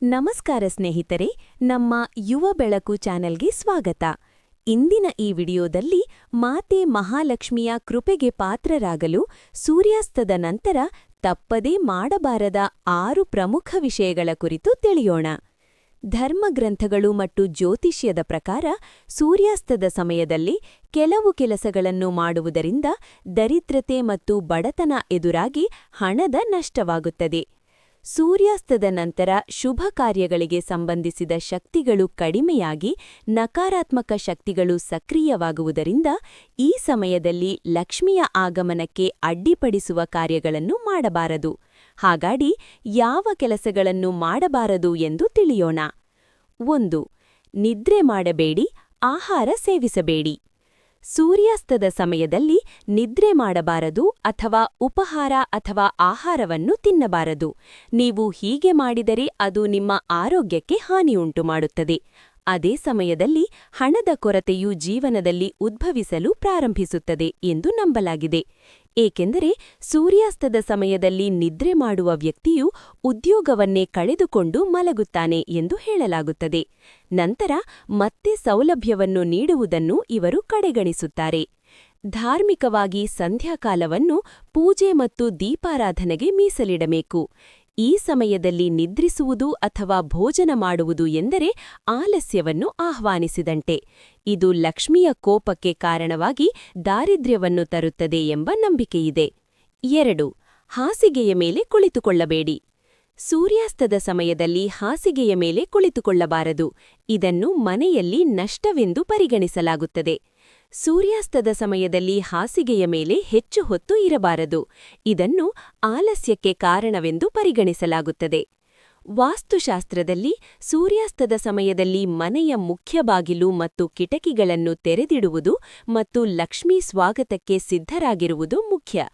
ನಮಸ್ಕಾರ ಸ್ನೇಹಿತರೆ, ನಮ್ಮ ಯುವ ಬೆಳಕು ಚಾನೆಲ್ಗೆ ಸ್ವಾಗತ. ಇಂದಿನ ಈ ವಿಡಿಯೋದಲ್ಲಿ ಮಾತೆ ಮಹಾಲಕ್ಷ್ಮಿಯ ಕೃಪೆಗೆ ಪಾತ್ರರಾಗಲು ಸೂರ್ಯಾಸ್ತದ ನಂತರ ತಪ್ಪದೇ ಮಾಡಬಾರದ 6 ಪ್ರಮುಖ ವಿಷಯಗಳ ಕುರಿತು ತಿಳಿಯೋಣ. ಧರ್ಮಗ್ರಂಥಗಳು ಮತ್ತು ಜ್ಯೋತಿಷ್ಯದ ಪ್ರಕಾರ ಸೂರ್ಯಾಸ್ತದ ಸಮಯದಲ್ಲಿ ಕೆಲವು ಕೆಲಸಗಳನ್ನು ಮಾಡುವುದರಿಂದ ದರಿದ್ರತೆ ಮತ್ತು ಬಡತನ ಎದುರಾಗಿ ಹಣದ ನಷ್ಟವಾಗುತ್ತದೆ. ಸೂರ್ಯಾಸ್ತದ ನಂತರ ಶುಭ ಕಾರ್ಯಗಳಿಗೆ ಸಂಬಂಧಿಸಿದ ಶಕ್ತಿಗಳು ಕಡಿಮೆಯಾಗಿ ನಕಾರಾತ್ಮಕ ಶಕ್ತಿಗಳು ಸಕ್ರಿಯವಾಗುವುದರಿಂದ ಈ ಸಮಯದಲ್ಲಿ ಲಕ್ಷ್ಮಿಯ ಆಗಮನಕ್ಕೆ ಅಡ್ಡಿಪಡಿಸುವ ಕಾರ್ಯಗಳನ್ನು ಮಾಡಬಾರದು. ಹಾಗಾಗಿ ಯಾವ ಕೆಲಸಗಳನ್ನು ಮಾಡಬಾರದು ಎಂದು ತಿಳಿಯೋಣ. 1. ನಿದ್ರೆ ಮಾಡಬೇಡಿ, ಆಹಾರ ಸೇವಿಸಬೇಡಿ. ಸೂರ್ಯಾಸ್ತದ ಸಮಯದಲ್ಲಿ ನಿದ್ರೆ ಮಾಡಬಾರದು ಅಥವಾ ಉಪಹಾರ ಅಥವಾ ಆಹಾರವನ್ನು ತಿನ್ನಬಾರದು. ನೀವು ಹೀಗೆ ಮಾಡಿದರೆ ಅದು ನಿಮ್ಮ ಆರೋಗ್ಯಕ್ಕೆ ಹಾನಿಯುಂಟು ಮಾಡುತ್ತದೆ. ಅದೇ ಸಮಯದಲ್ಲಿ ಹಣದ ಕೊರತೆಯು ಜೀವನದಲ್ಲಿ ಉದ್ಭವಿಸಲು ಪ್ರಾರಂಭಿಸುತ್ತದೆ ಎಂದು ನಂಬಲಾಗಿದೆ. ಏಕೆಂದರೆ ಸೂರ್ಯಾಸ್ತದ ಸಮಯದಲ್ಲಿ ನಿದ್ರೆ ಮಾಡುವ ವ್ಯಕ್ತಿಯು ಉದ್ಯೋಗವನ್ನೇ ಕಳೆದುಕೊಂಡು ಮಲಗುತ್ತಾನೆ ಎಂದು ಹೇಳಲಾಗುತ್ತದೆ. ನಂತರ ಮತ್ತೆ ಸೌಲಭ್ಯವನ್ನು ನೀಡುವುದನ್ನು ಇವರು ಕಡೆಗಣಿಸುತ್ತಾರೆ. ಧಾರ್ಮಿಕವಾಗಿ ಸಂಧ್ಯಾಕಾಲವನ್ನು ಪೂಜೆ ಮತ್ತು ದೀಪಾರಾಧನೆಗೆ ಮೀಸಲಿಡಬೇಕು. ಈ ಸಮಯದಲ್ಲಿ ನಿದ್ರಿಸುವುದು ಅಥವಾ ಭೋಜನ ಮಾಡುವುದು ಎಂದರೆ ಆಲಸ್ಯವನ್ನು ಆಹ್ವಾನಿಸಿದಂತೆ. ಇದು ಲಕ್ಷ್ಮಿಯ ಕೋಪಕ್ಕೆ ಕಾರಣವಾಗಿ ದಾರಿದ್ರ್ಯವನ್ನು ತರುತ್ತದೆ ಎಂಬ ನಂಬಿಕೆಯಿದೆ. 2. ಹಾಸಿಗೆಯ ಮೇಲೆ ಕುಳಿತುಕೊಳ್ಳಬೇಡಿ. ಸೂರ್ಯಾಸ್ತದ ಸಮಯದಲ್ಲಿ ಹಾಸಿಗೆಯ ಮೇಲೆ ಕುಳಿತುಕೊಳ್ಳಬಾರದು. ಇದನ್ನು ಮನೆಯಲ್ಲಿ ನಷ್ಟವೆಂದು ಪರಿಗಣಿಸಲಾಗುತ್ತದೆ. ಸೂರ್ಯಾಸ್ತದ ಸಮಯದಲ್ಲಿ ಹಾಸಿಗೆಯ ಮೇಲೆ ಹೆಚ್ಚು ಹೊತ್ತು ಇರಬಾರದು. ಇದನ್ನು ಆಲಸ್ಯಕ್ಕೆ ಕಾರಣವೆಂದು ಪರಿಗಣಿಸಲಾಗುತ್ತದೆ. ವಾಸ್ತುಶಾಸ್ತ್ರದಲ್ಲಿ ಸೂರ್ಯಾಸ್ತದ ಸಮಯದಲ್ಲಿ ಮನೆಯ ಮುಖ್ಯ ಬಾಗಿಲು ಮತ್ತು ಕಿಟಕಿಗಳನ್ನು ತೆರೆದಿಡುವುದು ಮತ್ತು ಲಕ್ಷ್ಮೀ ಸ್ವಾಗತಕ್ಕೆ ಸಿದ್ಧರಾಗಿರುವುದು ಮುಖ್ಯ.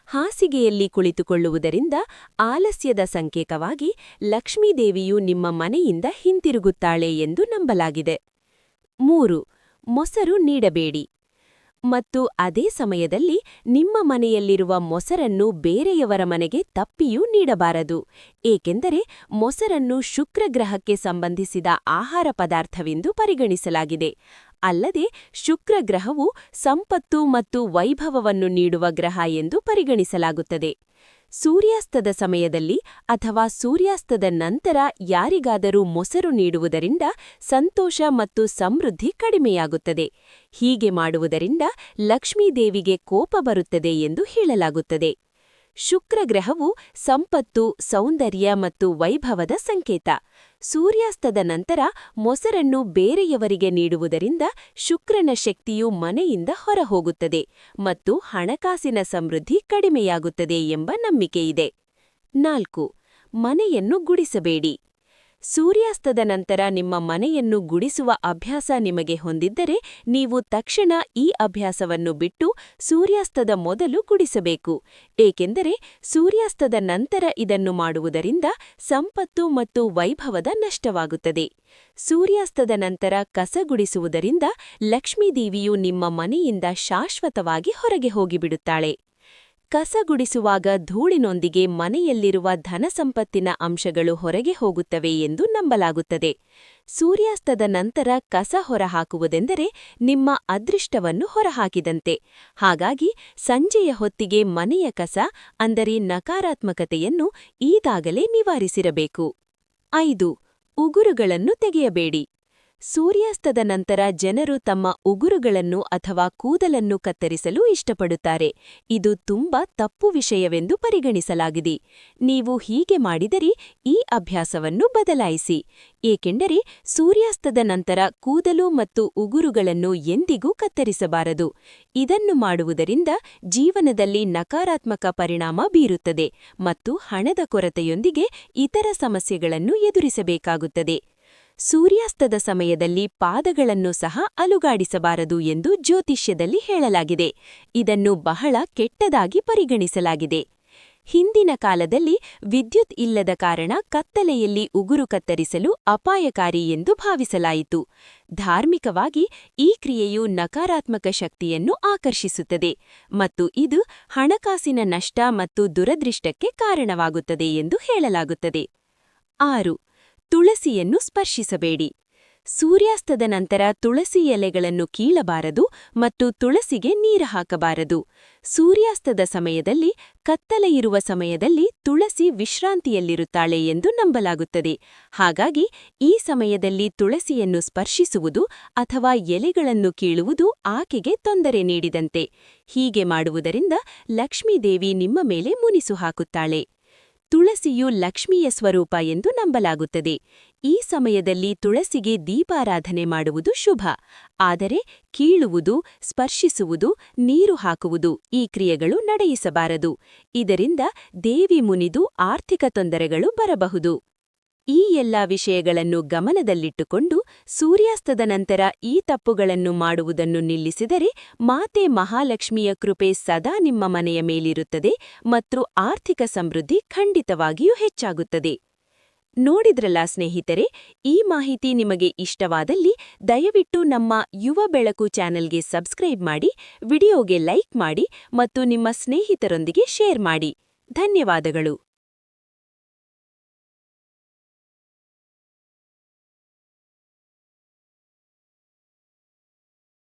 ಹಾಸಿಗೆಯಲ್ಲಿ ಕುಳಿತುಕೊಳ್ಳುವುದರಿಂದ ಆಲಸ್ಯದ ಸಂಕೇತವಾಗಿ ಲಕ್ಷ್ಮೀದೇವಿಯು ನಿಮ್ಮ ಮನೆಯಿಂದ ಹಿಂತಿರುಗುತ್ತಾಳೆ ಎಂದು ನಂಬಲಾಗಿದೆ. 3. ಮೊಸರು ನೀಡಬೇಡಿ. ಮತ್ತು ಅದೇ ಸಮಯದಲ್ಲಿ ನಿಮ್ಮ ಮನೆಯಲ್ಲಿರುವ ಮೊಸರನ್ನು ಬೇರೆಯವರ ಮನೆಗೆ ತಪ್ಪಿಯೂ ನೀಡಬಾರದು. ಏಕೆಂದರೆ ಮೊಸರನ್ನು ಶುಕ್ರ ಗ್ರಹಕ್ಕೆ ಸಂಬಂಧಿಸಿದ ಆಹಾರ ಪದಾರ್ಥವೆಂದು ಪರಿಗಣಿಸಲಾಗಿದೆ. ಅಲ್ಲದೆ ಶುಕ್ರ ಗ್ರಹವು ಸಂಪತ್ತು ಮತ್ತು ವೈಭವವನ್ನು ನೀಡುವ ಗ್ರಹ ಎಂದು ಪರಿಗಣಿಸಲಾಗುತ್ತದೆ. ಸೂರ್ಯಾಸ್ತದ ಸಮಯದಲ್ಲಿ ಅಥವಾ ಸೂರ್ಯಾಸ್ತದ ನಂತರ ಯಾರಿಗಾದರೂ ಮೊಸರು ನೀಡುವುದರಿಂದ ಸಂತೋಷ ಮತ್ತು ಸಮೃದ್ಧಿ ಕಡಿಮೆಯಾಗುತ್ತದೆ. ಹೀಗೆ ಮಾಡುವುದರಿಂದ ಲಕ್ಷ್ಮೀದೇವಿಗೆ ಕೋಪ ಬರುತ್ತದೆ ಎಂದು ಹೇಳಲಾಗುತ್ತದೆ. ಶುಕ್ರ ಗ್ರಹವು ಸಂಪತ್ತು, ಸೌಂದರ್ಯ ಮತ್ತು ವೈಭವದ ಸಂಕೇತ. ಸೂರ್ಯಾಸ್ತದ ನಂತರ ಮೊಸರನ್ನು ಬೇರೆಯವರಿಗೆ ನೀಡುವುದರಿಂದ ಶುಕ್ರನ ಶಕ್ತಿಯು ಮನೆಯಿಂದ ಹೊರಹೋಗುತ್ತದೆ ಮತ್ತು ಹಣಕಾಸಿನ ಸಮೃದ್ಧಿ ಕಡಿಮೆಯಾಗುತ್ತದೆ ಎಂಬ ನಂಬಿಕೆಯಿದೆ. 4. ಮನೆಯನ್ನು ಗುಡಿಸಬೇಡಿ. ಸೂರ್ಯಾಸ್ತದ ನಂತರ ನಿಮ್ಮ ಮನೆಯನ್ನು ಗುಡಿಸುವ ಅಭ್ಯಾಸ ನಿಮಗೆ ಹೊಂದಿದ್ದರೆ ನೀವು ತಕ್ಷಣ ಈ ಅಭ್ಯಾಸವನ್ನು ಬಿಟ್ಟು ಸೂರ್ಯಾಸ್ತದ ಮೊದಲು ಗುಡಿಸಬೇಕು. ಏಕೆಂದರೆ ಸೂರ್ಯಾಸ್ತದ ನಂತರ ಇದನ್ನು ಮಾಡುವುದರಿಂದ ಸಂಪತ್ತು ಮತ್ತು ವೈಭವದ ನಷ್ಟವಾಗುತ್ತದೆ. ಸೂರ್ಯಾಸ್ತದ ನಂತರ ಕಸ ಗುಡಿಸುವುದರಿಂದ ಲಕ್ಷ್ಮೀದೇವಿಯು ನಿಮ್ಮ ಮನೆಯಿಂದ ಶಾಶ್ವತವಾಗಿ ಹೊರಗೆ ಹೋಗಿಬಿಡುತ್ತಾಳೆ. ಕಸ ಗುಡಿಸುವಾಗ ಧೂಳಿನೊಂದಿಗೆ ಮನೆಯಲ್ಲಿರುವ ಧನಸಂಪತ್ತಿನ ಅಂಶಗಳು ಹೊರಗೆ ಹೋಗುತ್ತವೆ ಎಂದು ನಂಬಲಾಗುತ್ತದೆ. ಸೂರ್ಯಾಸ್ತದ ನಂತರ ಕಸ ಹೊರಹಾಕುವುದೆಂದರೆ ನಿಮ್ಮ ಅದೃಷ್ಟವನ್ನು ಹೊರಹಾಕಿದಂತೆ. ಹಾಗಾಗಿ ಸಂಜೆಯ ಹೊತ್ತಿಗೆ ಮನೆಯ ಕಸ ಅಂದರೆ ನಕಾರಾತ್ಮಕತೆಯನ್ನು ಈಗಾಗಲೇ ನಿವಾರಿಸಿರಬೇಕು. 5. ಉಗುರುಗಳನ್ನು ತೆಗೆಯಬೇಡಿ. ಸೂರ್ಯಾಸ್ತದ ನಂತರ ಜನರು ತಮ್ಮ ಉಗುರುಗಳನ್ನು ಅಥವಾ ಕೂದಲನ್ನು ಕತ್ತರಿಸಲು ಇಷ್ಟಪಡುತ್ತಾರೆ. ಇದು ತುಂಬಾ ತಪ್ಪು ವಿಷಯವೆಂದು ಪರಿಗಣಿಸಲಾಗಿದೆ. ನೀವು ಹೀಗೆ ಮಾಡಿದರೆ ಈ ಅಭ್ಯಾಸವನ್ನು ಬದಲಾಯಿಸಿ. ಏಕೆಂದರೆ ಸೂರ್ಯಾಸ್ತದ ನಂತರ ಕೂದಲು ಮತ್ತು ಉಗುರುಗಳನ್ನು ಎಂದಿಗೂ ಕತ್ತರಿಸಬಾರದು. ಇದನ್ನು ಮಾಡುವುದರಿಂದ ಜೀವನದಲ್ಲಿ ನಕಾರಾತ್ಮಕ ಪರಿಣಾಮ ಬೀರುತ್ತದೆ ಮತ್ತು ಹಣದ ಕೊರತೆಯೊಂದಿಗೆ ಇತರ ಸಮಸ್ಯೆಗಳನ್ನು ಎದುರಿಸಬೇಕಾಗುತ್ತದೆ. ಸೂರ್ಯಾಸ್ತದ ಸಮಯದಲ್ಲಿ ಪಾದಗಳನ್ನು ಸಹ ಅಲುಗಾಡಿಸಬಾರದು ಎಂದು ಜ್ಯೋತಿಷ್ಯದಲ್ಲಿ ಹೇಳಲಾಗಿದೆ. ಇದನ್ನು ಬಹಳ ಕೆಟ್ಟದಾಗಿ ಪರಿಗಣಿಸಲಾಗಿದೆ. ಹಿಂದಿನ ಕಾಲದಲ್ಲಿ ವಿದ್ಯುತ್ ಇಲ್ಲದ ಕಾರಣ ಕತ್ತಲೆಯಲ್ಲಿ ಉಗುರು ಕತ್ತರಿಸಲು ಅಪಾಯಕಾರಿ ಎಂದು ಭಾವಿಸಲಾಯಿತು. ಧಾರ್ಮಿಕವಾಗಿ ಈ ಕ್ರಿಯೆಯು ನಕಾರಾತ್ಮಕ ಶಕ್ತಿಯನ್ನು ಆಕರ್ಷಿಸುತ್ತದೆ ಮತ್ತು ಇದು ಹಣಕಾಸಿನ ನಷ್ಟ ಮತ್ತು ದುರದೃಷ್ಟಕ್ಕೆ ಕಾರಣವಾಗುತ್ತದೆ ಎಂದು ಹೇಳಲಾಗುತ್ತದೆ. 6. ತುಳಸಿಯನ್ನು ಸ್ಪರ್ಶಿಸಬೇಡಿ. ಸೂರ್ಯಾಸ್ತದ ನಂತರ ತುಳಸಿ ಎಲೆಗಳನ್ನು ಕೀಳಬಾರದು ಮತ್ತು ತುಳಸಿಗೆ ನೀರು ಹಾಕಬಾರದು. ಸೂರ್ಯಾಸ್ತದ ಸಮಯದಲ್ಲಿ ಕತ್ತಲೆ ಇರುವ ಸಮಯದಲ್ಲಿ ತುಳಸಿ ವಿಶ್ರಾಂತಿಯಲ್ಲಿರುತ್ತಾಳೆ ಎಂದು ನಂಬಲಾಗುತ್ತದೆ. ಹಾಗಾಗಿ ಈ ಸಮಯದಲ್ಲಿ ತುಳಸಿಯನ್ನು ಸ್ಪರ್ಶಿಸುವುದು ಅಥವಾ ಎಲೆಗಳನ್ನು ಕೀಳುವುದು ಆಕೆಗೆ ತೊಂದರೆ ನೀಡಿದಂತೆ. ಹೀಗೆ ಮಾಡುವುದರಿಂದ ಲಕ್ಷ್ಮೀದೇವಿ ನಿಮ್ಮ ಮೇಲೆ ಮುನಿಸು ಹಾಕುತ್ತಾಳೆ. ತುಳಸಿಯು ಲಕ್ಷ್ಮಿಯ ಸ್ವರೂಪ ಎಂದು ನಂಬಲಾಗುತ್ತದೆ. ಈ ಸಮಯದಲ್ಲಿ ತುಳಸಿಗೆ ದೀಪಾರಾಧನೆ ಮಾಡುವುದು ಶುಭ. ಆದರೆ ಕೀಳುವುದು, ಸ್ಪರ್ಶಿಸುವುದು, ನೀರು ಹಾಕುವುದು ಈ ಕ್ರಿಯೆಗಳು ನಡೆಯಿಸಬಾರದು. ಇದರಿಂದ ದೇವಿ ಮುನಿದು ಆರ್ಥಿಕ ತೊಂದರೆಗಳು ಬರಬಹುದು. ಈ ಎಲ್ಲ ವಿಷಯಗಳನ್ನು ಗಮನದಲ್ಲಿಟ್ಟುಕೊಂಡು ಸೂರ್ಯಾಸ್ತದ ನಂತರ ಈ ತಪ್ಪುಗಳನ್ನು ಮಾಡುವುದನ್ನು ನಿಲ್ಲಿಸಿದರೆ ಮಾತೆ ಮಹಾಲಕ್ಷ್ಮಿಯ ಕೃಪೆ ಸದಾ ನಿಮ್ಮ ಮನೆಯ ಮೇಲಿರುತ್ತದೆ ಮತ್ತು ಆರ್ಥಿಕ ಸಮೃದ್ಧಿ ಖಂಡಿತವಾಗಿಯೂ ಹೆಚ್ಚಾಗುತ್ತದೆ. ನೋಡಿದ್ರಲ್ಲ ಸ್ನೇಹಿತರೆ, ಈ ಮಾಹಿತಿ ನಿಮಗೆ ಇಷ್ಟವಾದಲ್ಲಿ ದಯವಿಟ್ಟು ನಮ್ಮ ಯುವ ಬೆಳಕು ಚಾನೆಲ್ಗೆ ಸಬ್ಸ್ಕ್ರೈಬ್ ಮಾಡಿ, ವಿಡಿಯೋಗೆ ಲೈಕ್ ಮಾಡಿ ಮತ್ತು ನಿಮ್ಮ ಸ್ನೇಹಿತರೊಂದಿಗೆ ಶೇರ್ ಮಾಡಿ. ಧನ್ಯವಾದಗಳು.